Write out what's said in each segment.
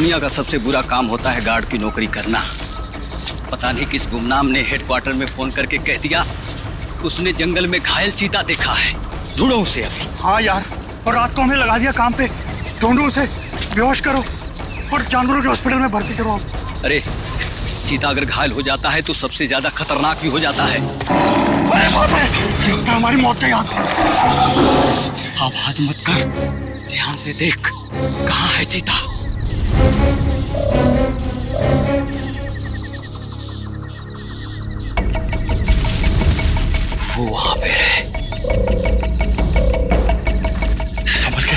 दुनिया का सबसे बुरा काम होता है गार्ड की नौकरी करना। पता नहीं किस गुमनाम ने हेडक्वार्टर में फोन करके कह दिया उसने जंगल में घायल चीता देखा है। ढूंढो उसे अभी। हाँ यार, और रात को हमें लगा दिया काम पे। ढूंढो उसे, बेहोश करो और जानवरों के हॉस्पिटल में भर्ती करवाओ। अरे चीता अगर घायल हो जाता है तो सबसे ज्यादा खतरनाक भी हो जाता है। अरे बाप रे, हमारी मौत का याद। आवाज मत कर, ध्यान से देख कहाँ है चीता। वो वहां पे है। संभल के।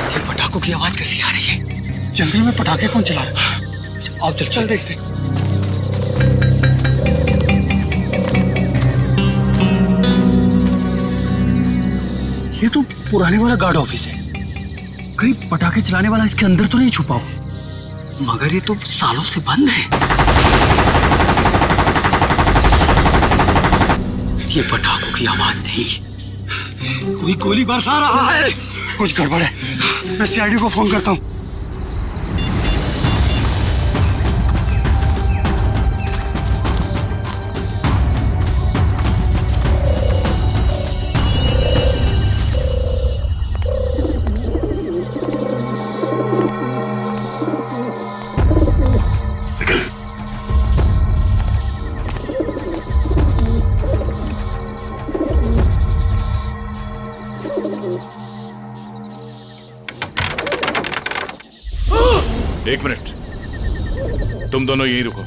ये पटाखों की आवाज कैसी आ रही है? जंगल में पटाखे कौन चला रहा है? आओ चल देखते। ये तो पुराने वाला गार्ड ऑफिस है। कहीं पटाखे चलाने वाला इसके अंदर तो नहीं छुपा हो? मगर ये तो सालों से बंद है। ये पटाखों की आवाज नहीं, कोई गोली बरसा रहा है। कुछ गड़बड़ है, मैं सीआईडी को फोन करता हूँ। एक मिनट, तुम दोनों यहीं रुको।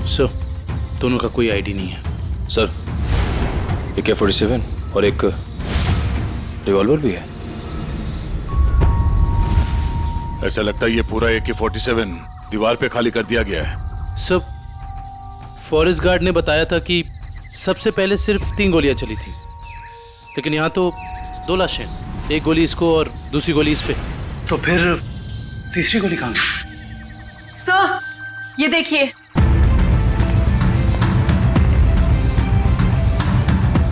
सर, दोनों का कोई आईडी नहीं है। सर, AK-47 और एक रिवॉल्वर भी है। ऐसा लगता है ये पूरा AK-47 दीवार पे खाली कर दिया गया है। सर, फॉरेस्ट गार्ड ने बताया था कि सबसे पहले सिर्फ 3 गोलियां चली थी, लेकिन यहाँ तो 2 लाशें, एक गोली इसको और दूसरी गोली इस पे। तो फिर तीसरी गोली कहाँ गई? सर, ये देखिए।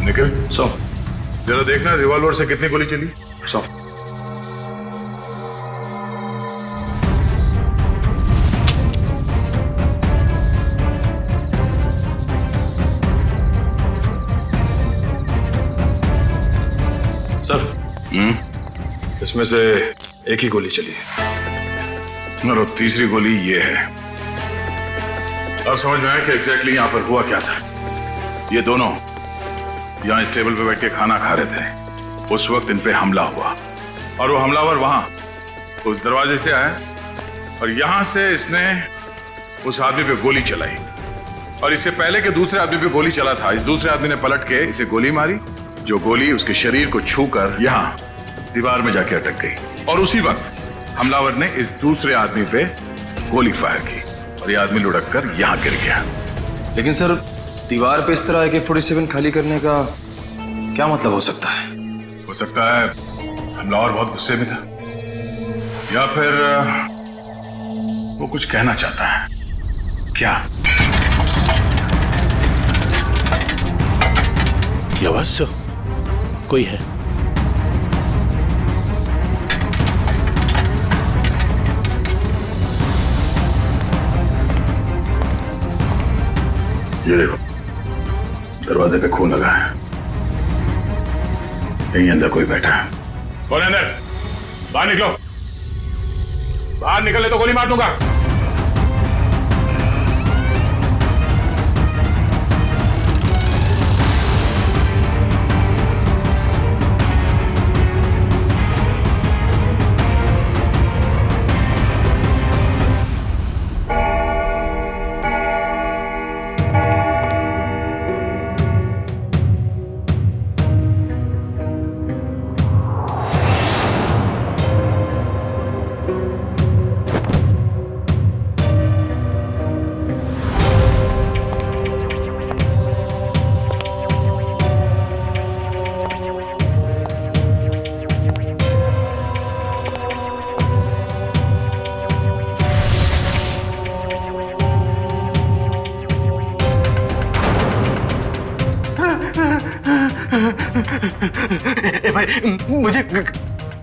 निखिल, जरा देखना रिवॉल्वर से कितनी गोली चली। सर, इसमें से एक ही गोली चली है और तीसरी गोली ये है। अब समझ में आया कि एग्जैक्टली यहाँ पर हुआ क्या था। ये दोनों यहाँ इस टेबल पे बैठ के खाना खा रहे थे, उस वक्त इन पे हमला हुआ और वो हमलावर वहां उस दरवाजे से आया और यहां से इसने उस आदमी पे गोली चलाई और इससे पहले कि दूसरे आदमी पे गोली चला था, इस दूसरे आदमी ने पलट के इसे गोली मारी, जो गोली उसके शरीर को छूकर यहाँ दीवार में जाके अटक गई और उसी वक्त हमलावर ने इस दूसरे आदमी पे गोली फायर की और ये आदमी लुढ़क कर यहाँ गिर गया। लेकिन सर, दीवार पे इस तरह AK-47 खाली करने का क्या मतलब हो सकता है? हो सकता है हमलावर बहुत गुस्से में था या फिर वो कुछ कहना चाहता है। क्या? ये आवाज सर, कोई है। ये देखो, दरवाजे पे खून लगा है, यहीं अंदर कोई बैठा है। कौन है अंदर? बाहर निकलो, बाहर निकले तो गोली मार दूंगा। मुझे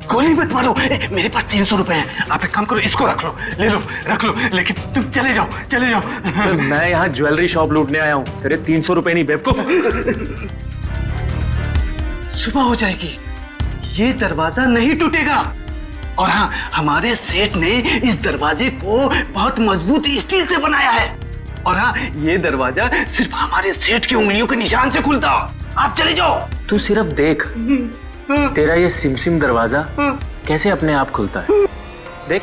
गोली मत मारो। मेरे पास 300 रुपए हैं, आप एक काम करो, इसको रख लो, ले लो, रख लो, लेकिन तुम चले जाओ, चले जाओ। मैं यहाँ ज्वेलरी शॉप लूटने आया हूँ, तेरे 300 रुपए नहीं बेवकूफ। सुबह हो जाएगी, ये दरवाजा नहीं टूटेगा। और हाँ, हमारे सेठ ने इस दरवाजे को बहुत मजबूत स्टील से बनाया है। और हाँ, ये दरवाजा सिर्फ हमारे सेठ की उंगलियों के निशान से खुलता। आप चले जाओ। तू सिर्फ देख, तेरा ये सिमसिम दरवाजा कैसे अपने आप खुलता है, देख।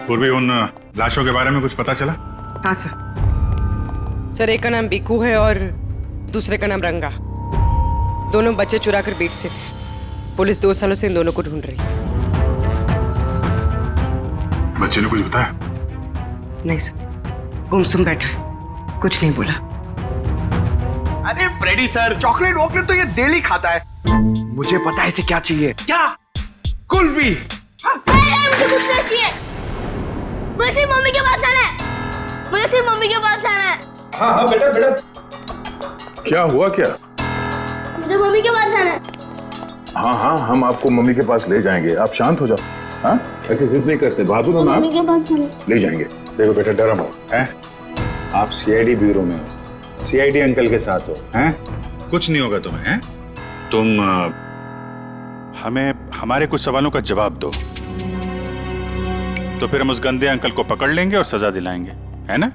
पूर्वी, उन लाशों के बारे में कुछ पता चला? हाँ सर, एक का नाम बीकू है और दूसरे का नाम रंगा। दोनों बच्चे चुरा कर बेचते थे। पुलिस 2 सालों से इन दोनों को ढूंढ रही है। बच्चे ने कुछ बताया? नहीं सर, गुमसुम बैठा है, कुछ नहीं बोला। अरे फ्रेडी सर, चॉकलेट वॉकलेट तो ये डेली खाता है। मुझे पता है इसे क्या चाहिए। क्या? कुल्फी। मुझे कुछ नहीं चाहिए, मुझे तेरी मम्मी के पास जाना है, मुझे तेरी मम्मी के पास जाना है। हाँ हाँ बेटा बेटा। क्या हुआ क्या? मुझे मम्मी के पास जाना है। हाँ हाँ, हम आपको मम्मी के पास ले जाएंगे, आप शांत हो जाओ। हाँ, ऐसे जिद नहीं करते, बहादुर हो ना। मम्मी के पास जाना ले जाएंगे। देखो बेटा, डरो मत, हैं? आप सीआईडी ब्यूरो में हो, सीआईडी अंकल के साथ हो, हैं? कुछ नहीं होगा तुम्हें, हैं? तुम हमें हमारे कुछ सवालों का जवाब दो, तो फिर हम उस गंदे अंकल को पकड़ लेंगे और सजा दिलाएंगे, है ना?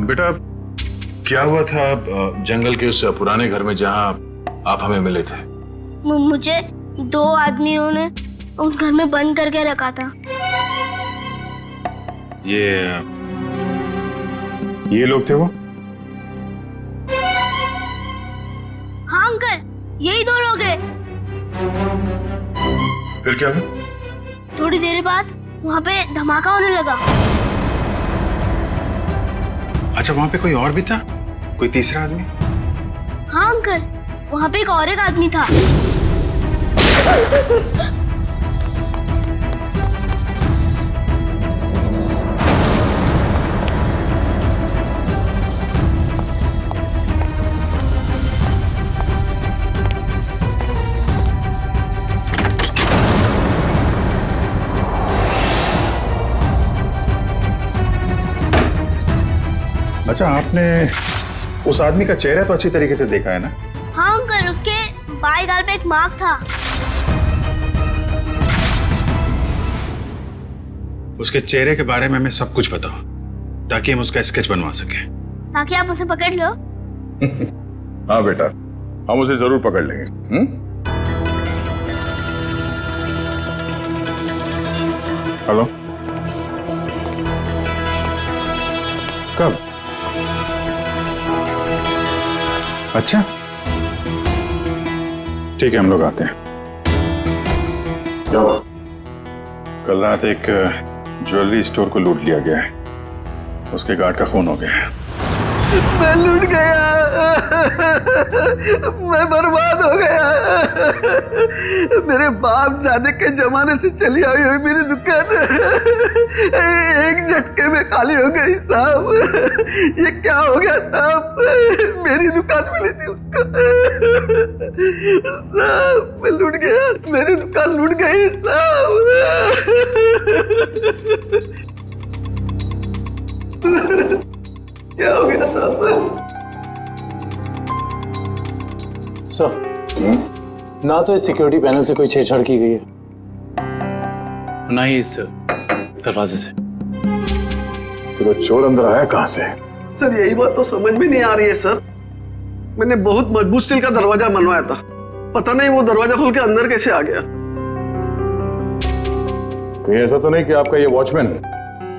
बेटा, क्या हुआ था जंगल के उस पुराने घर में जहां आप हमें मिले थे? मुझे 2 आदमियों ने उस घर में बंद करके रखा था। ये लोग थे वो? हाँ अंकल, यही 2 लोग हैं। फिर क्या हुआ? थोड़ी देर बाद वहाँ पे धमाका होने लगा। अच्छा, वहां पे कोई और भी था? कोई तीसरा आदमी? हाँ अंकल, वहाँ पे एक आदमी था। अच्छा, आपने उस आदमी का चेहरा तो अच्छी तरीके से देखा है ना? हाँ अंकल, उसके बाएं गाल पे एक मार्क था। उसके चेहरे के बारे में हमें सब कुछ बताओ, ताकि हम उसका स्केच बनवा सकें। ताकि आप उसे पकड़ लो। हाँ बेटा, हम उसे जरूर पकड़ लेंगे। हेलो, कब? अच्छा, ठीक है, हम लोग आते हैं। क्या हुआ? कल रात एक ज्वेलरी स्टोर को लूट लिया गया है, उसके गार्ड का खून हो गया है। मैं लूट गया, मैं बर्बाद हो गया। मेरे बाप जाने के जमाने से चली आई हुई मेरी दुकान एक झटके में खाली हो गई साहब। ये क्या हो गया साहब? मेरी दुकान मिली थी उसको साहब, मैं लूट गया, मेरी दुकान लूट गई साहब। क्या हो गया साहब? सर, ना तो इस सिक्योरिटी पैनल से कोई छेड़छाड़ की गई है, ना ही इस दरवाजे से। तो चोर अंदर आया कहां से? सर, यही बात तो समझ में नहीं आ रही है सर। मैंने बहुत मजबूत स्टील का दरवाजा बनवाया था, पता नहीं वो दरवाजा खोल के अंदर कैसे आ गया। कहीं ऐसा तो नहीं कि आपका ये वॉचमैन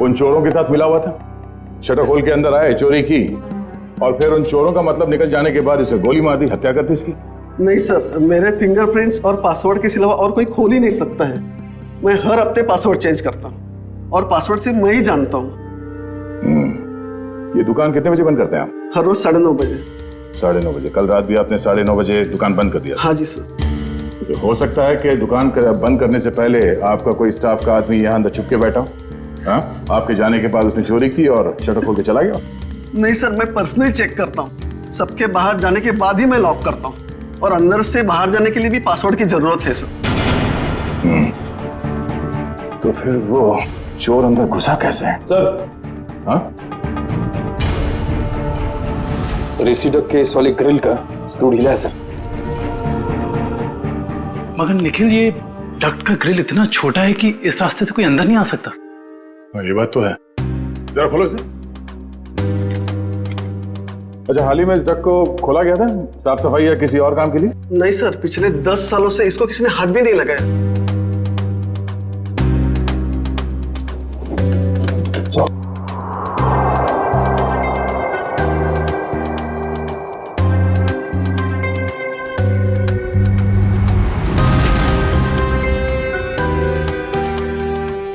उन चोरों के साथ मिला हुआ था? शटर खोल के अंदर आए, चोरी की और फिर उन चोरों का मतलब निकल जाने के बाद इसे गोली मार दी, हत्या कर दी इसकी। नहीं सर, मेरे फिंगरप्रिंट्स और पासवर्ड के सिवा और कोई खोल ही नहीं सकता है। मैं हर हफ्ते पासवर्ड चेंज करता हूँ और पासवर्ड सिर्फ मैं ही जानता हूँ। ये दुकान कितने बजे बंद करते हैं आप? हर रोज 9:30 बजे। 9:30 बजे? कल रात भी आपने 9:30 बजे दुकान बंद कर दिया? हाँ जी सर। तो हो सकता है कि दुकान बंद करने से पहले आपका कोई स्टाफ का आदमी यहाँ अंदर छुप के बैठा हो। हाँ, आपके जाने के बाद उसने चोरी की और शटर खोल के चला गया। नहीं सर, मैं पर्सनली चेक करता हूँ। सबके बाहर जाने के बाद ही मैं लॉक करता हूँ और अंदर से बाहर जाने के लिए भी पासवर्ड की जरूरत है सर। तो फिर वो चोर अंदर घुसा कैसे है? सर, हाँ? सर एसी डक के इस वाले ग्रिल का स्क्रू ढीला है सर। मगर निखिल, ये डक्ट का ग्रिल इतना छोटा है कि इस रास्ते से कोई अंदर नहीं आ सकता। ये बात तो है। जरा खोलो इसे। अच्छा, हाल ही में इस डक को खोला गया था साफ सफाई या किसी और काम के लिए? नहीं सर, पिछले 10 सालों से इसको किसी ने हाथ भी नहीं लगाया।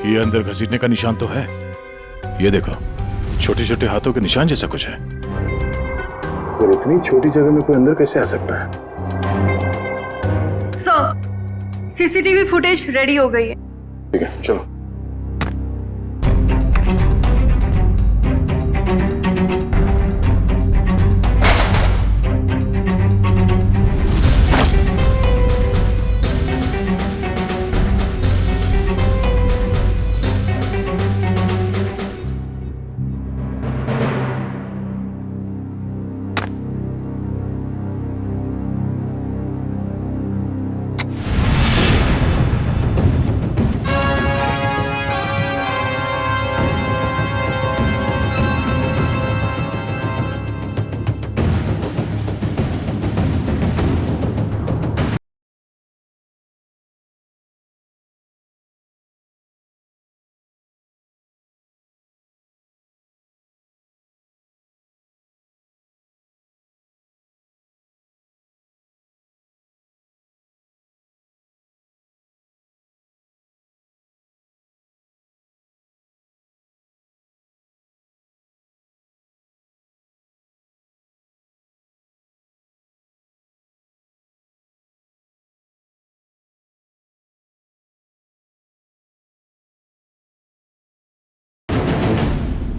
ये अंदर घसीटने का निशान तो है। ये देखो, छोटे छोटे हाथों के निशान जैसा कुछ है। और इतनी छोटी जगह में कोई अंदर कैसे आ सकता है? सर, सीसीटीवी फुटेज रेडी हो गई है। ठीक है, चलो।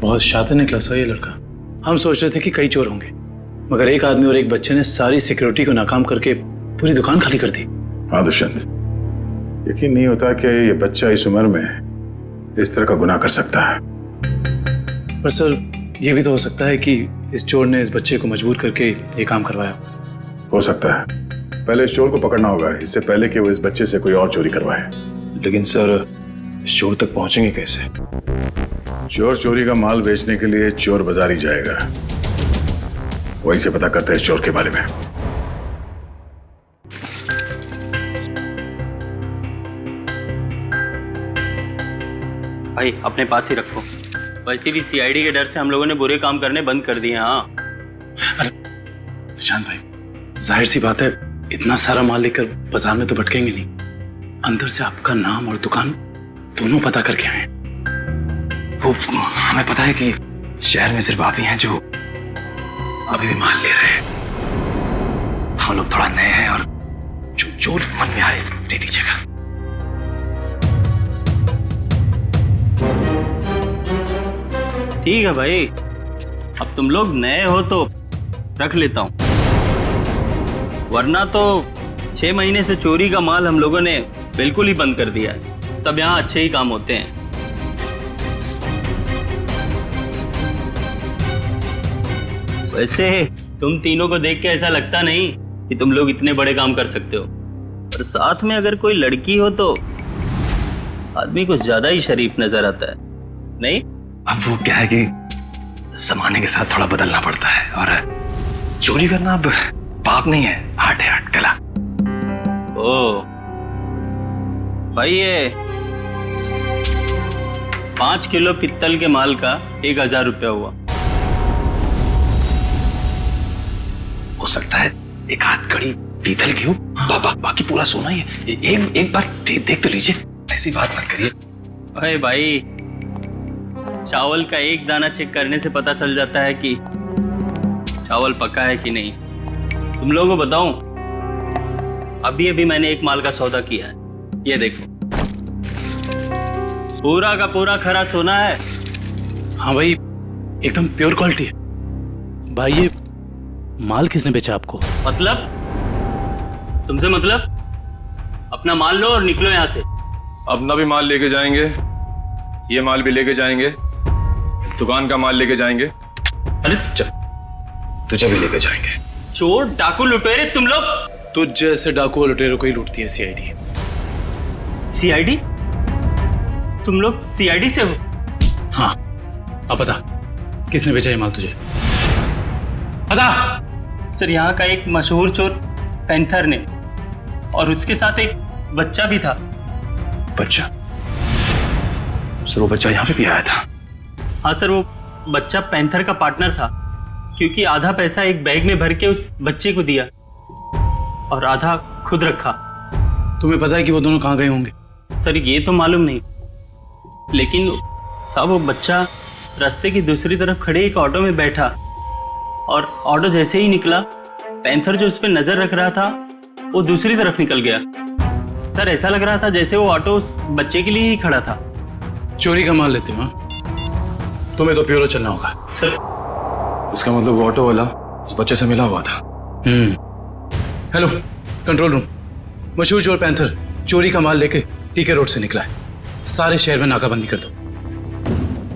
बहुत शातिर निकला सर ये लड़का। हम सोच रहे थे कि कई चोर होंगे, मगर एक आदमी और एक बच्चे ने सारी सिक्योरिटी को नाकाम करके पूरी दुकान खाली कर दी। हाँ दुष्यंत, यकीन नहीं होता कि ये बच्चा इस उम्र में इस तरह का गुनाह कर सकता है। पर सर, ये भी तो हो सकता है कि इस चोर ने इस बच्चे को मजबूर करके ये काम करवाया। हो सकता है। पहले इस चोर को पकड़ना होगा, इससे पहले कि वो इस बच्चे से कोई और चोरी करवाए। लेकिन सर, चोर तक पहुंचेंगे कैसे? चोर चोरी का माल बेचने के लिए चोर बाजार ही जाएगा। वहीं से पता करते हैं इस चोर के बारे में। भाई अपने पास ही रखो। वैसे भी सीआईडी के डर से हम लोगों ने बुरे काम करने बंद कर दिए। हाँ अरे निशांत भाई, जाहिर सी बात है, इतना सारा माल लेकर बाजार में तो भटकेंगे नहीं। अंदर से आपका नाम और दुकान दोनों पता करके आए। वो हमें पता है कि शहर में सिर्फ आप ही हैं जो अभी भी माल ले रहे हैं। हम लोग थोड़ा नए हैं और जो मन में आए दे दीजिएगा। ठीक है भाई, अब तुम लोग नए हो तो रख लेता हूँ, वरना तो 6 महीने से चोरी का माल हम लोगों ने बिल्कुल ही बंद कर दिया है। सब यहाँ अच्छे ही काम होते हैं। वैसे तुम तीनों को देख के ऐसा लगता नहीं कि तुम लोग इतने बड़े काम कर सकते हो, पर साथ में अगर कोई लड़की हो तो आदमी कुछ ज्यादा ही शरीफ नजर आता है, नहीं? अब वो क्या है कि जमाने के साथ थोड़ा बदलना पड़ता है, और चोरी करना अब पाप नहीं है, आर्ट है, आर्ट कला। ओ भाई, ये 5 किलो पित्तल के माल का 1000 रुपया हुआ। हो सकता है एक हाथ कड़ी पीतल की हो, बाकी पूरा सोना ही है। एक बार देख तो लीजिए, ऐसी बात मत करिए। अरे भाई, चावल का एक दाना चेक करने से पता चल जाता है कि चावल पका है कि नहीं। तुम लोगों को बताऊं, अभी मैंने एक माल का सौदा किया है, ये देखो, पूरा का पूरा खरा सोना है। हाँ भाई, एकदम प्योर क्वालिटी है। भाई ये माल किसने बेचा आपको? मतलब? तुमसे मतलब? अपना माल लो और निकलो यहाँ से। अपना भी माल लेके जाएंगे, ये माल भी लेके जाएंगे, इस दुकान का माल लेके जाएंगे। अरे तुझे भी लेके जाएंगे। चोर डाकू लुटेरे तुम लोग। तुझ जैसे डाकू और लुटेरों को ही लूटती है सीआईडी। सीआईडी? तुम लोग सीआईडी से हो? हाँ, अब बता किसने बेचा ये माल तुझे? बता। सर, यहाँ का एक मशहूर चोर पैंथर ने, और उसके साथ एक बच्चा भी था। बच्चा? सर वो बच्चा यहाँ पे भी आया था? हाँ सर, वो बच्चा पैंथर का पार्टनर था, क्योंकि आधा पैसा एक बैग में भर के उस बच्चे को दिया और आधा खुद रखा। तुम्हें पता है कि वो दोनों कहाँ गए होंगे? सर ये तो मालूम नहीं, लेकिन साहब वो बच्चा रास्ते की दूसरी तरफ खड़े एक ऑटो में बैठा, और ऑटो जैसे ही निकला, पैंथर जो उस पर नजर रख रहा था वो दूसरी तरफ निकल गया। सर ऐसा लग रहा था जैसे वो ऑटो उस बच्चे के लिए ही खड़ा था। चोरी का माल लेते हो? तुम्हें तो प्योरो चलना होगा। सर इसका मतलब वो ऑटो वाला उस बच्चे से मिला हुआ था। हेलो कंट्रोल रूम, मशहूर चोर पैंथर चोरी का माल लेके टीके रोड से निकला है। सारे शहर में नाकाबंदी कर दो।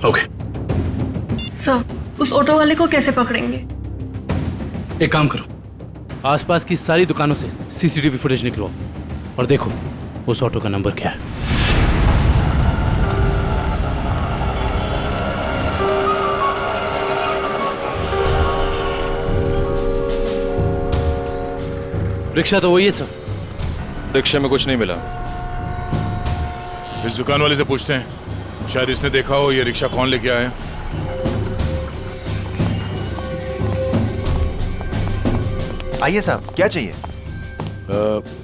ओके सर, उस ऑटो वाले को कैसे पकड़ेंगे? एक काम करो, आसपास की सारी दुकानों से सीसीटीवी फुटेज निकलवाओ और देखो उस ऑटो का नंबर क्या है। रिक्शा तो वही है सर। रिक्शे में कुछ नहीं मिला। इस दुकान वाले से पूछते हैं, शायद इसने देखा हो ये रिक्शा कौन लेके आया। आइए साहब, क्या चाहिए?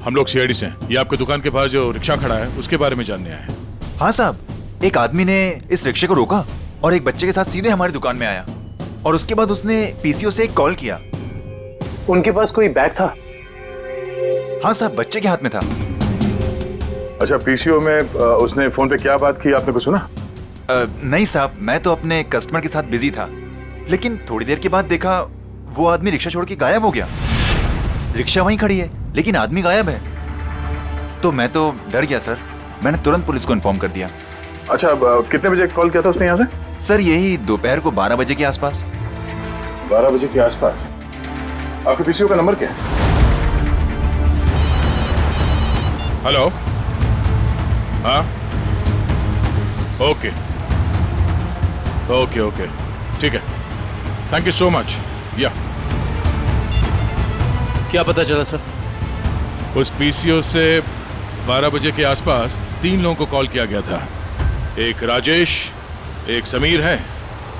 हम लोग सीआईडी से हैं। ये आपके दुकान के बाहर जो रिक्शा खड़ा है उसके बारे में जानने आए हैं। हाँ साहब, एक आदमी ने इस रिक्शे को रोका और एक बच्चे के साथ सीधे हमारी दुकान में आया, और उसके बाद उसने पीसीओ से एक कॉल किया। उनके पास कोई बैग था? हाँ साहब, बच्चे के हाथ में था। अच्छा, पीसीओ में उसने फोन पे क्या बात की, आपने कुछ सुना? नहीं साहब, मैं तो अपने कस्टमर के साथ बिजी था, लेकिन थोड़ी देर के बाद देखा वो आदमी रिक्शा छोड़ के गायब हो गया। रिक्शा वहीं खड़ी है लेकिन आदमी गायब है। तो मैं तो डर गया सर, मैंने तुरंत पुलिस को इन्फॉर्म कर दिया। अच्छा, कितने बजे कॉल किया था उसने यहाँ से? सर यही दोपहर को 12 बजे के आसपास। 12 बजे के आसपास। आपके पीसीओ का नंबर क्या है? हेलो, हाँ, ओके ओके ओके, ठीक है, थैंक यू सो मच। या क्या पता चला सर? उस पीसीओ से 12 बजे के आसपास 3 लोगों को कॉल किया गया था। एक राजेश, एक समीर है,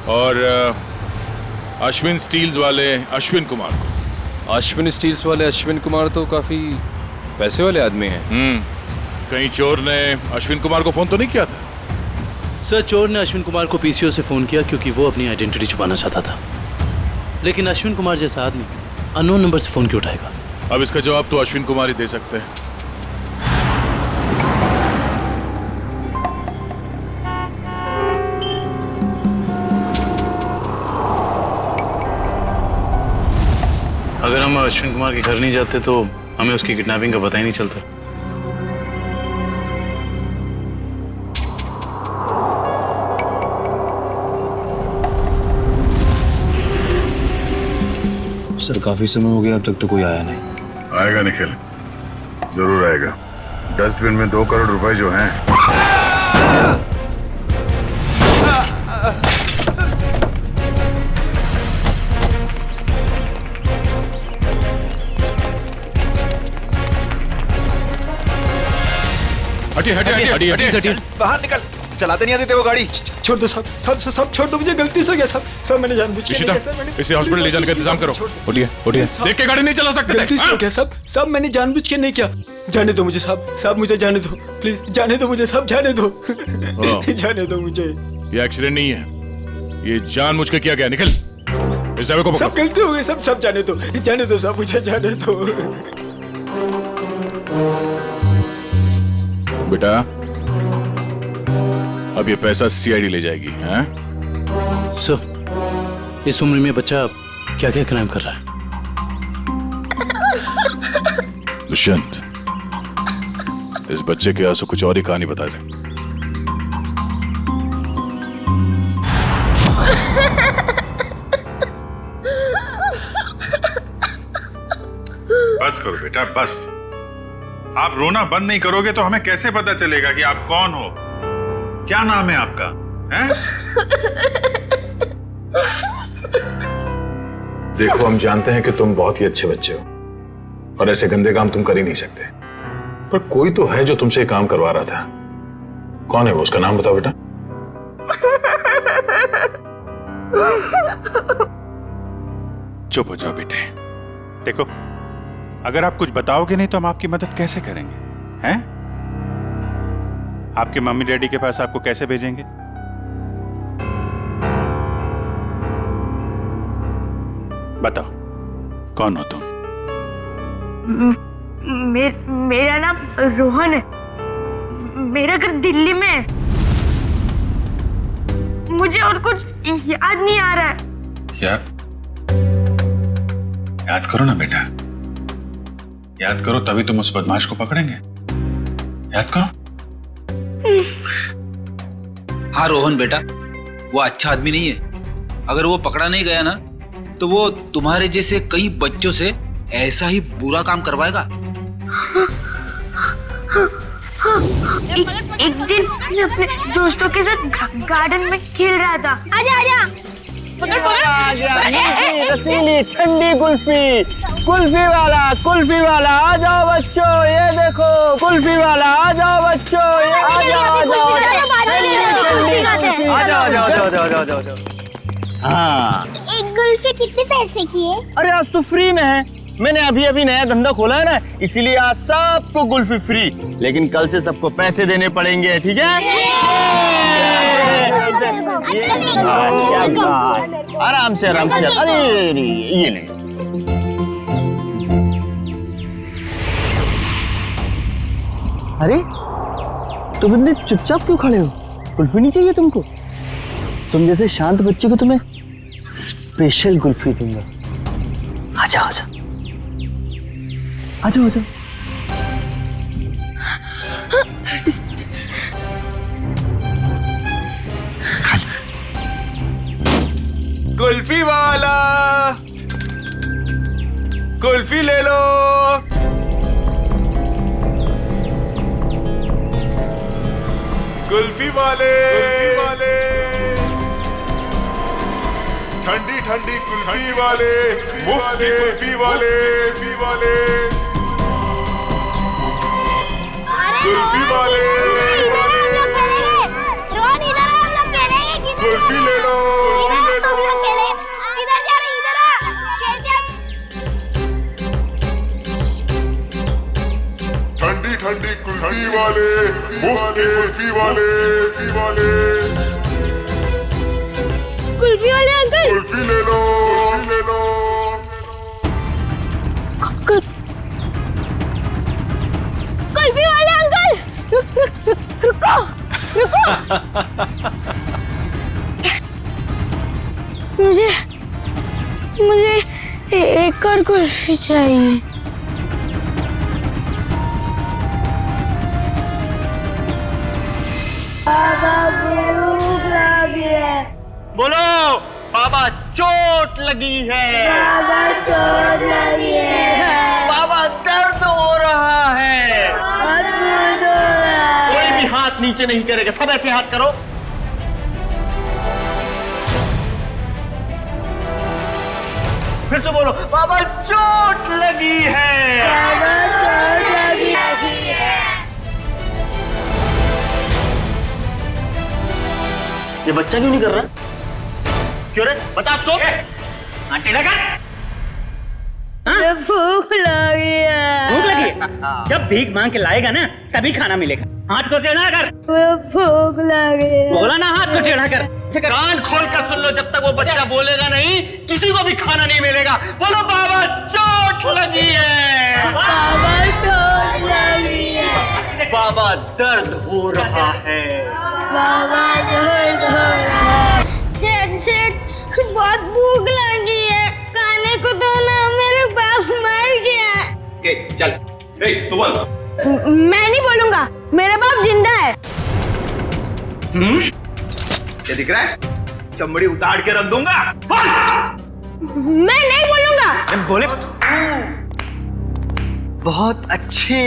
और अश्विन स्टील्स वाले अश्विन कुमार को। अश्विन स्टील्स वाले अश्विन कुमार तो काफी पैसे वाले आदमी हैं। कहीं चोर ने अश्विन कुमार को फोन तो नहीं किया था? सर चोर ने अश्विन कुमार को पीसीओ से फोन किया क्योंकि वो अपनी आइडेंटिटी छुपाना चाहता था, लेकिन अश्विन कुमार जैसा आदमी अननोन नंबर से फोन क्यों उठाएगा? अब इसका जवाब तो अश्विन कुमार ही दे सकते हैं। अगर हम अश्विन कुमार के घर नहीं जाते तो हमें उसकी किडनैपिंग का पता ही नहीं चलता। सर काफी समय हो गया, अब तक तो कोई आया नहीं। आएगा निखिल, जरूर आएगा। डस्टबिन में 2 करोड़ रुपए जो हैं। हटिए हटिए हटिए हटिए, बाहर निकल। चलाते नहीं आते थे वो गाड़ी। छोड़ दो साहब, साहब छोड़ दो, मुझे गलती से हो गया साहब, साहब मैंने जानबूझ के नहीं किया साहब, मैंने इसे हॉस्पिटल ले जाने का इंतजाम करो। उठिए उठिए, देख के गाड़ी नहीं चला सकते। गलती से हो गया साहब, साहब मैंने जानबूझ के नहीं किया। जाने दो मुझे साहब, साहब मुझे जाने दो प्लीज, जाने दो मुझे साहब, जाने दो जाने दो मुझे। ये एक्सीडेंट नहीं है, ये जानबूझ के किया गया। निकल, इस ड्राइवर को सब गलती हो गई, सब सब जाने दो साहब, मुझे जाने दो। बेटा अब ये पैसा सीआईडी ले जाएगी। हैं? सर इस उम्र में बच्चा क्या क्या क्राइम कर रहा है? दुष्यंत, इस बच्चे के आंसू कुछ और ही कहानी बता रहे। बस करो बेटा, बस। आप रोना बंद नहीं करोगे तो हमें कैसे पता चलेगा कि आप कौन हो? क्या नाम है आपका? हैं? देखो, हम जानते हैं कि तुम बहुत ही अच्छे बच्चे हो और ऐसे गंदे काम तुम कर ही नहीं सकते, पर कोई तो है जो तुमसे काम करवा रहा था। कौन है वो? उसका नाम बताओ बेटा। चुप हो जाओ बेटे। देखो, अगर आप कुछ बताओगे नहीं तो हम आपकी मदद कैसे करेंगे? हैं? आपके मम्मी डैडी के पास आपको कैसे भेजेंगे? बताओ, कौन हो तुम? मेरा नाम रोहन है, मेरा घर दिल्ली में है। मुझे और कुछ याद नहीं आ रहा है। याद करो ना बेटा, याद करो, तभी तुम उस बदमाश को पकड़ेंगे। याद करो। हाँ रोहन बेटा, वो अच्छा आदमी नहीं है। अगर वो पकड़ा नहीं गया ना तो वो तुम्हारे जैसे कई बच्चों से ऐसा ही बुरा काम करवाएगा। एक दिन मैं अपने दोस्तों के साथ गार्डन में खेल रहा था। आजा आजा, रसीली ठंडी कुल्फी, कुल्फी वाला आ जाओ बच्चों, ये देखो कुल्फी वाला, आ जाओ बच्चों, ये आ जाओ। हाँ, एक गुल्फी कितने पैसे की है? अरे आज तो फ्री में है, मैंने अभी नया धंधा खोला है ना, इसीलिए आज सबको कुल्फी फ्री, लेकिन कल से सबको पैसे देने पड़ेंगे, ठीक है? आराम से अरे ये ले। अरे तुम इतने चुपचाप क्यों खड़े हो? कुल्फी नहीं चाहिए तुमको? तुम जैसे शांत बच्चे को तुम्हें स्पेशल कुल्फी दूंगा। आजा आजा आजा आजा। कुल्फी वाला, कुल्फी ले लो। कुल्फी वाले, ठंडी ठंडी कुल्फी वाले, मुफ्त कुल्फी वाले, कुल्फी वाले, रोहन इधर आ, हम लोग खेलेंगे। किधर कुल्फी ले लो, इधर जा रहे, इधर आ, ठंडी ठंडी कुल्फी वाले, मुफ्त कुल्फी वाले, कुल्फी वाले अंकल, कुल्फी ले लो, कुल्फी वाले अंकल, रुको। मुझे एक और कुल्फी चाहिए। बोलो बाबा चोट लगी है, बाबा दर्द हो रहा है। कोई भी हाथ नीचे नहीं करेगा, सब ऐसे हाथ करो। फिर से बोलो, बाबा चोट लगी है। ये बच्चा क्यों नहीं कर रहा? क्यों रे? बता उसको। टेढ़ा कर। भूख लगी है। भूख लगी है? जब भीख मांग के लाएगा ना तभी खाना मिलेगा। हाथ को टेढ़ा कर। भूख लगी है। बोला ना हाथ को टेढ़ा कर। कान खोल कर सुन लो, जब तक वो बच्चा बोलेगा नहीं किसी को भी खाना नहीं मिलेगा। बोलो बाबा चोट लगी है। बाबा चोट लगी है। बाबा दर्द हो रहा है। बाबा दर्द हो रहा है। सेठ बहुत भूख लगी है, खाने को दो ना, मेरे बाप मर गया। चल तू बोल। मैं नहीं बोलूंगा, मेरा बाप जिंदा है। क्या दिख रहा है? चमड़ी उतार के रख दूंगा। मैं नहीं बोलूंगा। बोले बहुत अच्छे,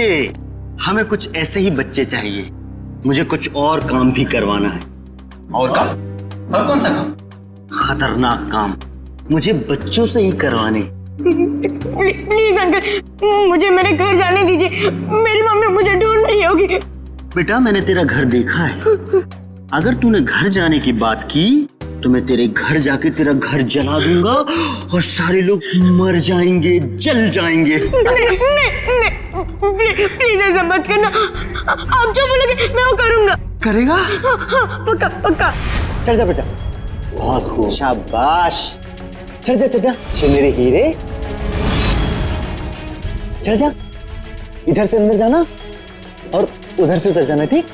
हमें कुछ ऐसे ही बच्चे चाहिए। मुझे कुछ और काम भी करवाना है। और काम? और कौन सा काम? खतरनाक काम मुझे बच्चों से ही करवाने। प्लीज अंकल, मुझे मेरे घर जाने दीजिए। मेरी मम्मी मुझे ढूंढ रही होगी। बेटा मैंने तेरा घर देखा है। अगर तूने घर जाने की बात की तो मैं तेरे घर जाके तेरा घर जला दूंगा और सारे लोग मर जाएंगे, जल जाएंगे। प्लीज ऐसा मत करना। आप जो बोलोगे मैं वो करूंगा। करेगा? पक्का पक्का। चल जा बेटा। बहुत खूब, शाबाश। चल जा चल जा, छे मेरे हीरे। चल जा, इधर से अंदर जाना और उधर से उधर जाना, ठीक?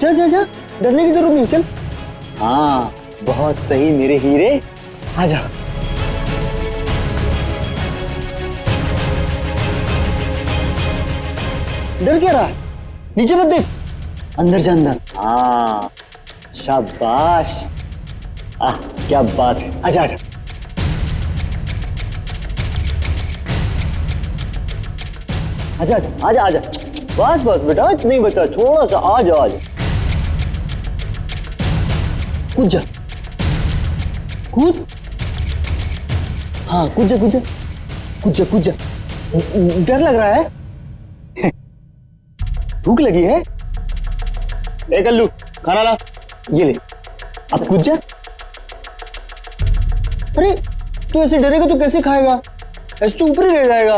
जा जा जा, डरने की जरूरत नहीं, चल। हाँ बहुत सही मेरे हीरे, आ जा। डर क्या रहा है? नीचे मत देख, अंदर जा अंदर। हाँ शाबाश, क्या बात है। आजा आजा। आजा आजा आजा आजा। बस बस बेटा, इतना ही बचा, थोड़ा सा। आजा आजा, कूद जा, कूद। हाँ कूद जा कूद जा कूद जा कूद जा। डर लग रहा है? भूख लगी है? ले कल्लू, खाना ला, ये ले। अब कूद जा। अरे तू ऐसे डरेगा तो कैसे खाएगा? ऐसे तो ऊपर ही रह जाएगा।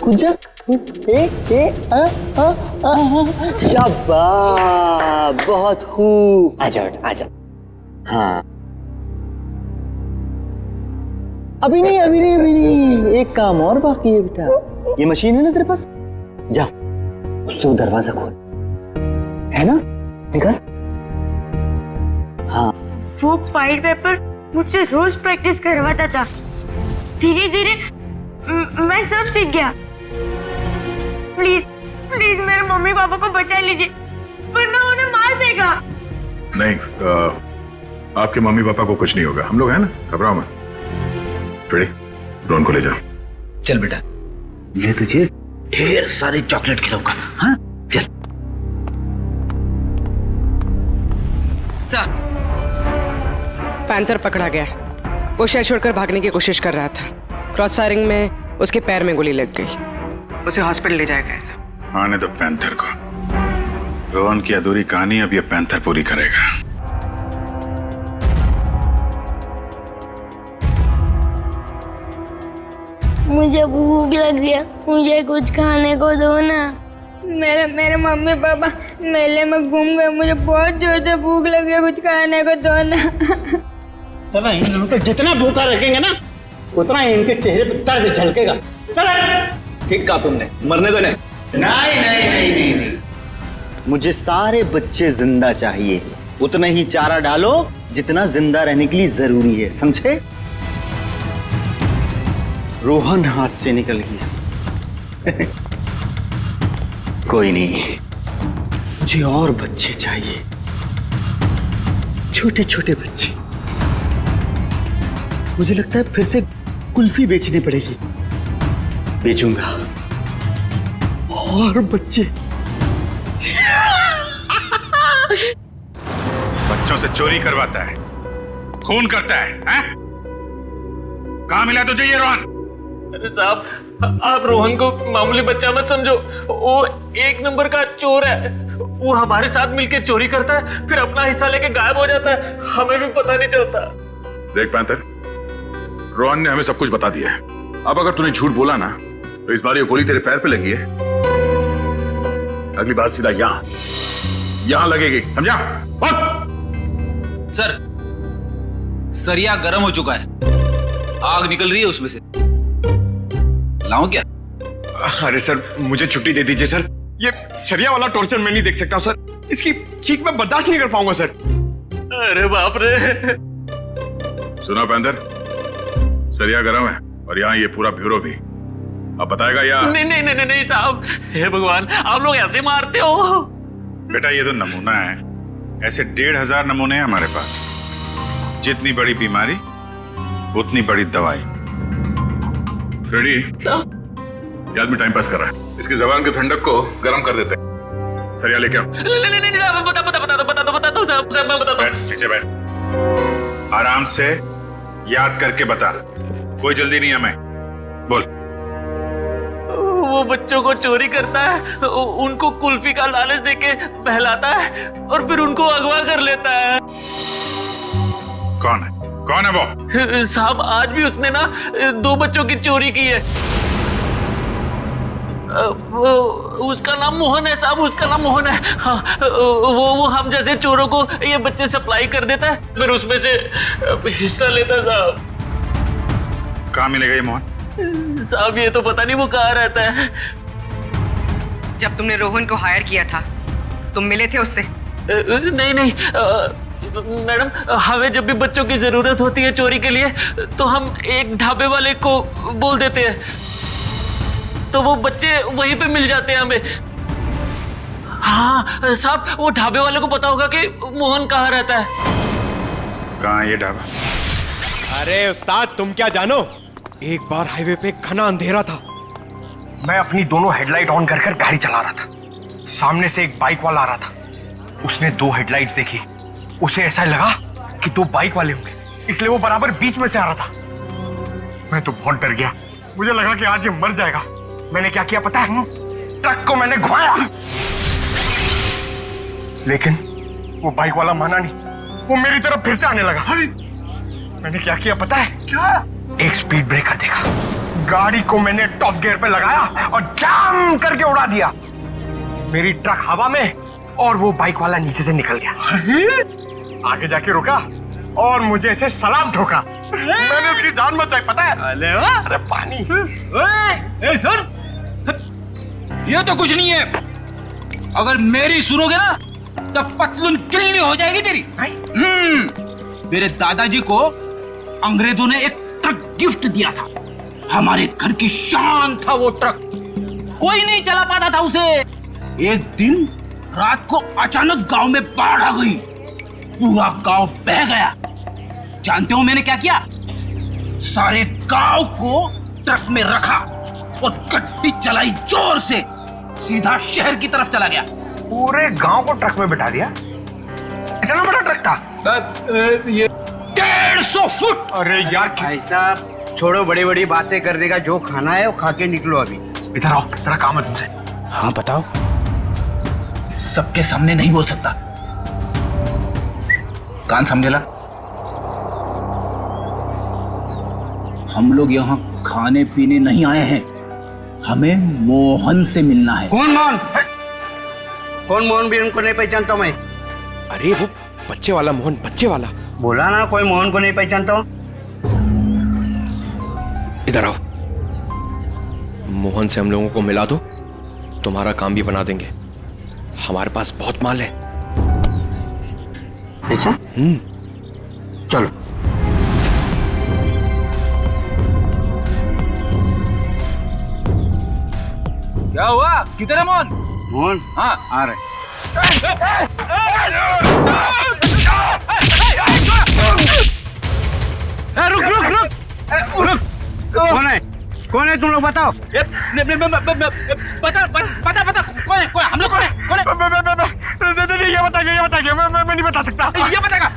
कूद जा। शाबाश, बहुत खूब। आजा आजा। हाँ अभी नहीं अभी नहीं अभी नहीं, एक काम और बाकी है बेटा। ये मशीन है ना तेरे पास, जा उससे वो दरवाजा खोल, है ना? निकल। हाँ वो वाइट पेपर मुझसे रोज प्रैक्टिस करवाता था। धीरे धीरे मैं सब सीख गया। प्लीज प्लीज मेरे मम्मी पापा को बचा लीजिए, वरना उन्हें मार देगा। नहीं, आपके मम्मी पापा को कुछ नहीं होगा, हम लोग हैं ना, घबराओ मत। ड्रोन को ले जाओ। चल बेटा, मैं तुझे ढेर सारे चॉकलेट खिलाऊंगा। हाँ चल। सर, पैंथर पकड़ा गया। वो शहर छोड़कर भागने की कोशिश कर रहा था। क्रॉस फायरिंग में उसके पैर में गोली लग गई। उसे हॉस्पिटल ले जाया गया सर। आने दो पैंथर को। रोहन की अधूरी कहानी अब ये पैंथर पूरी करेगा। मुझे भूख लगी है, मुझे कुछ खाने को दो ना। मेरे मम्मी पापा मेले में घूम गए, मुझे बहुत जोर से भूख लगी है, कुछ खाने को दो ना। चलो इन लोगों को जितना भूखा रखेंगे ना उतना ही इनके चेहरे पे दर्द झलकेगा। चलो ठीक कहा तुमने, मरने दो नहीं। नहीं नहीं नहीं नहीं नहीं, मुझे सारे बच्चे जिंदा चाहिए। उतना ही चारा डालो जितना जिंदा रहने के लिए जरूरी है, समझे? रोहन हाथ से निकल गया। कोई नहीं, मुझे और बच्चे चाहिए, छोटे छोटे बच्चे। मुझे लगता है फिर से कुल्फी बेचनी पड़ेगी, बेचूंगा और बच्चे। बच्चों से चोरी करवाता है, खून करता है, हैं? कहाँ मिला तुझे ये रोहन? अरे साहब, आप रोहन को मामूली बच्चा मत समझो, वो एक नंबर का चोर है। वो हमारे साथ मिलकर चोरी करता है, फिर अपना हिस्सा लेके गायब हो जाता है, हमें भी पता नहीं चलता। देख पैंथर, रोहन ने हमें सब कुछ बता दिया है। अब अगर तूने झूठ बोला ना तो इस बार ये गोली तेरे पैर पे लगी है, अगली बार सीधा यहां लगेगी, समझा? सर, सरिया गर्म हो चुका है, आग निकल रही है उसमें से। लाऊं क्या? अरे सर, मुझे छुट्टी दे दीजिए सर। ये सरिया वाला टॉर्चर मैं नहीं देख सकता हूं सर। इसकी चीख मैं बर्दाश्त नहीं कर पाऊंगा सर। अरे बाप रे। सुना पैंथर, सरिया गरम है और यहाँ ये पूरा ब्यूरो भी। अब बताएगा या नहीं नहीं नहीं नहीं साहब, हे भगवान, आप लोग ऐसे मारते हो? बेटा ये तो नमूना है, ऐसे 1500 नमूने हैं हमारे पास। जितनी बड़ी बीमारी उतनी बड़ी दवाई। फ्रेडी, ये आदमी टाइम पास कर रहा है, इसकी जबान की ठंडक को गर्म कर देते हैं। सरिया लेके आओ। नहीं साहब, बता दो साहब, मैं बताता हूँ। पीछे बैठ, आराम से याद करके बता, कोई जल्दी नहीं है। मैं बोल। वो बच्चों को चोरी करता है, उनको कुल्फी का लालच देके बहलाता है और फिर उनको अगवा कर लेता है। कौन है वो? साहब, आज भी उसने ना 2 बच्चों की चोरी की है। उसका नाम मोहन है साहब, उसका नाम मोहन है। हाँ, वो हम जैसे चोरों को ये बच्चे सप्लाई कर देता है, फिर उसमें से हिस्सा लेता है साहब। कहाँ मिलेगा ये मोहन? साहब ये तो पता नहीं वो कहाँ रहता है। जब तुमने रोहन को हायर किया था, तुम मिले थे उससे? नहीं मैडम, हमें जब भी बच्चों की जरूरत होती है चोरी के लिए तो हम एक ढाबे वाले को बोल देते हैं, तो वो बच्चे वहीं पे मिल जाते हैं हमें। हाँ साहब, वो ढाबे वाले को पता होगा कि मोहन कहाँ रहता है। कहाँ ये ढाबा? अरे उस्ताद, तुम क्या जानो, एक बार हाईवे पे घना अंधेरा था। मैं अपनी दोनों हेडलाइट ऑन कर गाड़ी चला रहा था। सामने से एक बाइक वाला आ रहा था। उसने 2 हेडलाइट्स देखी। उसे ऐसा लगा कि 2 बाइक वाले होंगे, इसलिए वो बराबर बीच में से आ रहा था। मैं तो बहुत डर गया, मुझे लगा कि आज ये मर जाएगा। मैंने क्या किया पता है? ट्रक को मैंने घुमाया, लेकिन वो बाइक वाला माना नहीं, वो मेरी तरफ फिर से आने लगा। मैंने क्या किया पता है? क्या? एक स्पीड ब्रेकर देखा, गाड़ी को मैंने टॉप गियर पे लगाया और जाम करके उड़ा दिया। मेरी ट्रक हवा में और वो बाइक वाला नीचे से निकल गया। आगे जाके रुका और मुझे ऐसे सलाम ठोका। मैंने उसकी जान बचाई पता है? अरे पानी। ए सर, ये तो कुछ नहीं है। अगर मेरी सुनोगे ना तो पतलून किल्ली हो जाएगी तेरी। मेरे दादाजी को अंग्रेजों ने एक ट्रक गिफ्ट दिया था, हमारे घर की शान था वो ट्रक, कोई नहीं चला पाता था उसे। एक दिन रात को अचानक गांव में बाढ़ आ गई, पूरा गांव बह गया। जानते हो मैंने क्या किया? सारे गांव को ट्रक में रखा और गड्डी चलाई जोर से, सीधा शहर की तरफ चला गया। पूरे गांव को ट्रक में बिठा दिया? इतना बड़ा ट्रक था? ये 150 फुट। अरे यार भाई साहब, छोड़ो बड़ी बड़ी बातें करने का, जो खाना है वो खा के निकलो अभी। इधर आओ, तेरा काम है तुमसे। हाँ बताओ। सबके सामने नहीं बोल सकता, कान समझे ला। हम लोग यहाँ खाने पीने नहीं आए हैं, हमें मोहन से मिलना है। कौन मोहन? कौन मोहन? भी उनको नहीं पहचानता मैं। अरे वो बच्चे वाला मोहन, बच्चे वाला। बोला ना कोई मोहन को नहीं पहचानता हूँ। इधर आओ, मोहन से हम लोगों को मिला दो, तुम्हारा काम भी बना देंगे। हमारे पास बहुत माल है। ऐसा? चलो। क्या हुआ? किधर है मोहन? मोहन? हाँ आ रहे। रुक रुक रुक रुक। कौन है? कौन है तुम लोग बताओ? बता बता बता, कौन है? कौन है? हम लोग कौन है? कौन है? ये बताइए, मैं नहीं बता सकता। ये बताएगा।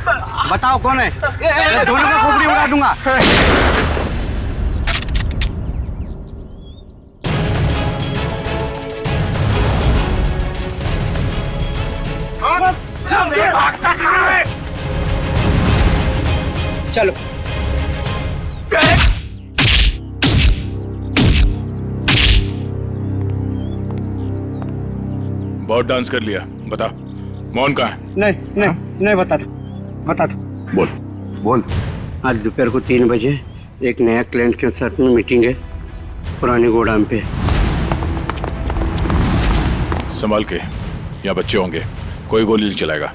बताओ कौन है? दोनों का खोपड़ी उड़ा दूंगा। चलो। बहुत डांस कर लिया, बता मोहन कहाँ है? नहीं बता दो। बोल बोल। आज दोपहर को 3 बजे एक नया क्लाइंट के साथ में मीटिंग है पुरानी गोदाम पे। संभाल के, यहाँ बच्चे होंगे, कोई गोली नहीं चलाएगा।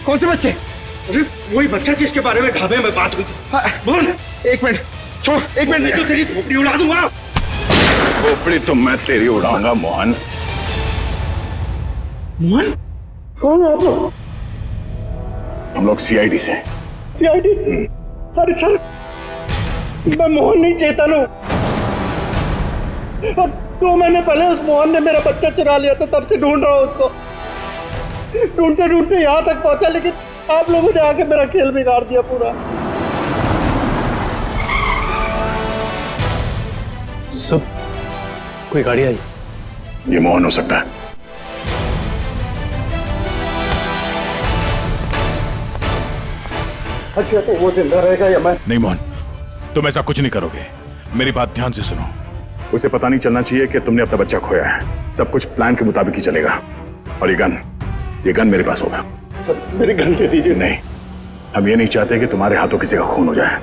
कौन से बच्चे? अरे वही बच्चा जिसके बारे में ढाबे में बात हुई थी। बोल। 1 मिनट छोड़, 1 मिनट नहीं तो तेरी खोपड़ी उड़ा दूंगा। खोपड़ी तो मैं तेरी उड़ाऊंगा मोहन। मोहन? कौन है आप लोग? हम लोग CID से। CID? अरे सर, मैं मोहन नहीं, चेतन हूँ। और 2 महीने पहले उस मोहन ने मेरा बच्चा चुरा लिया था, तब से ढूंढ रहा हूँ उसको। ढूंढते ढूंढते यहाँ तक पहुंचा, लेकिन आप लोगों ने आके मेरा खेल बिगाड़ दिया पूरा। सब कोई गाड़ी आई? ये मोहन हो सकता है। अच्छा तो वो जिंदा रहेगा या मैं? नहीं मोहन, तुम ऐसा कुछ नहीं करोगे। मेरी बात ध्यान से सुनो। उसे पता नहीं चलना चाहिए कि तुमने अपना बच्चा खोया है। सब कुछ प्लान के मुताबिक ही चलेगा। और ये गन मेरे पास होगा। मेरी गन दे दीजिए। नहीं, हम ये नहीं चाहते कि तुम्हारे हाथों किसी का खून हो जाए।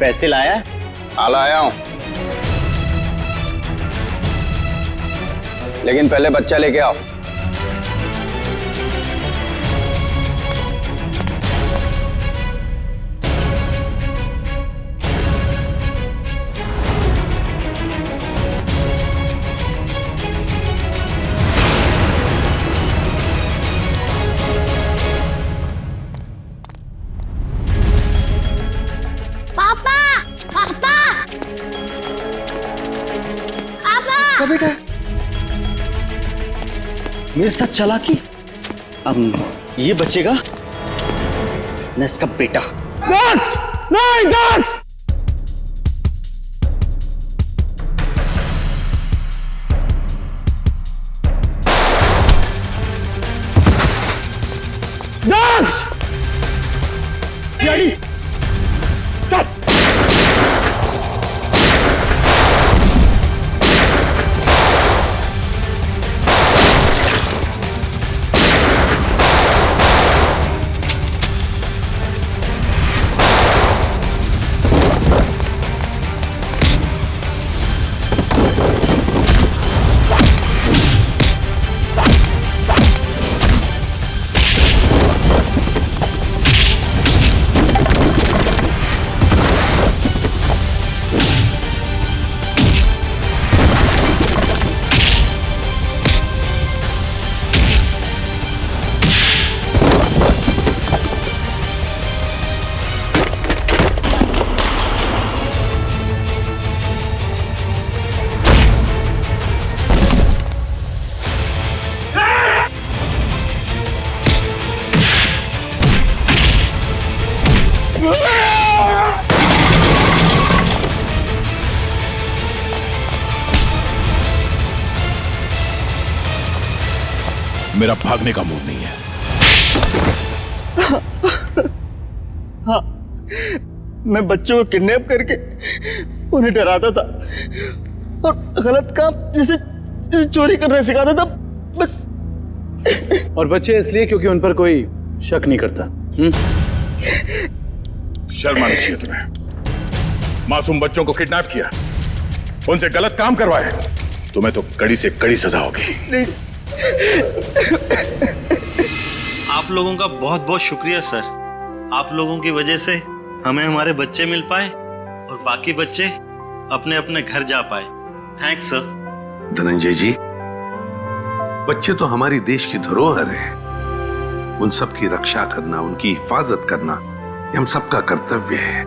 पैसे लाया? हाँ लाया हूं, लेकिन पहले बच्चा लेके आओ। बेटा मेरे साथ चालाकी, अब ये बचेगा न इसका बेटा। नहीं दक्ष! दक्ष! डैडी! मेरा भागने का मूड नहीं है। हाँ, मैं बच्चों को किडनैप करके उन्हें डराता था और गलत काम जैसे चोरी करना सिखाता था बस। और बच्चे इसलिए क्योंकि उन पर कोई शक नहीं करता। शर्म आनी चाहिए तुम्हें। मासूम बच्चों को किडनैप किया, उनसे गलत काम करवाए, तुम्हें तो कड़ी से कड़ी सजा होगी। नहीं आप लोगों का बहुत बहुत शुक्रिया सर। आप लोगों की वजह से हमें हमारे बच्चे मिल पाए और बाकी बच्चे अपने अपने घर जा पाए। Thanks sir. धनंजय जी, बच्चे तो हमारी देश की धरोहर है। उन सब की रक्षा करना, उनकी हिफाजत करना ये हम सबका कर्तव्य है।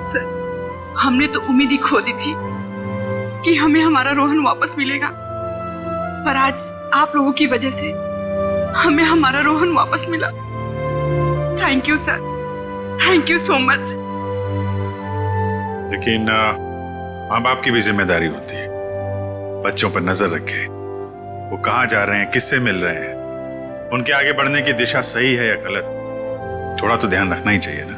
सर, हमने तो उम्मीद ही खो दी थी कि हमें हमारा रोहन वापस मिलेगा, पर आज आप लोगों की वजह से हमें हमारा रोहन वापस मिला। Thank you sir, thank you so much. लेकिन माँ बाप की भी जिम्मेदारी होती है, बच्चों पर नजर रखें, वो कहाँ जा रहे हैं, किससे मिल रहे हैं, उनके आगे बढ़ने की दिशा सही है या गलत, थोड़ा तो ध्यान रखना ही चाहिए ना।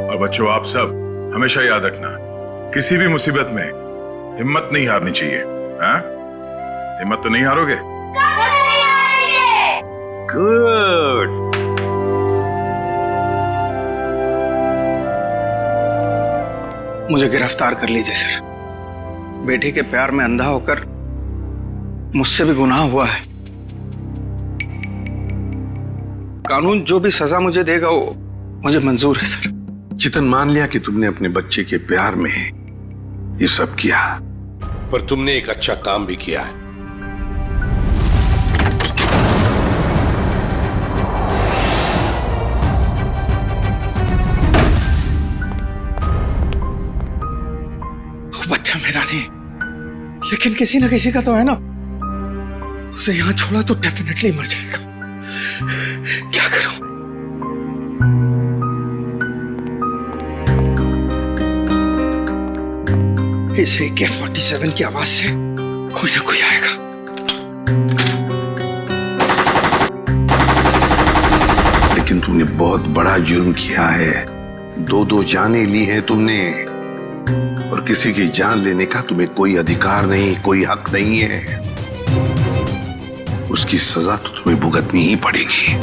और बच्चों, आप सब हमेशा याद रखना, किसी भी मुसीबत में हिम्मत नहीं हारनी चाहिए। हाँ? हिम्मत तो नहीं हारोगे? गुड। मुझे गिरफ्तार कर लीजिए सर। बेटी के प्यार में अंधा होकर मुझसे भी गुनाह हुआ है। कानून जो भी सजा मुझे देगा वो मुझे मंजूर है सर। चितन, मान लिया कि तुमने अपने बच्चे के प्यार में ये सब किया, पर तुमने एक अच्छा काम भी किया है। बच्चा मेरा नहीं, लेकिन किसी ना किसी का तो है ना। उसे यहां छोड़ा तो डेफिनेटली मर जाएगा। क्या करूं? इस AK-47 की आवाज से कोई ना कोई आएगा। लेकिन तुमने बहुत बड़ा जुर्म किया है। दो जानें ली है तुमने, और किसी की जान लेने का तुम्हें कोई अधिकार नहीं, कोई हक नहीं है। उसकी सजा तो तुम्हें भुगतनी ही पड़ेगी।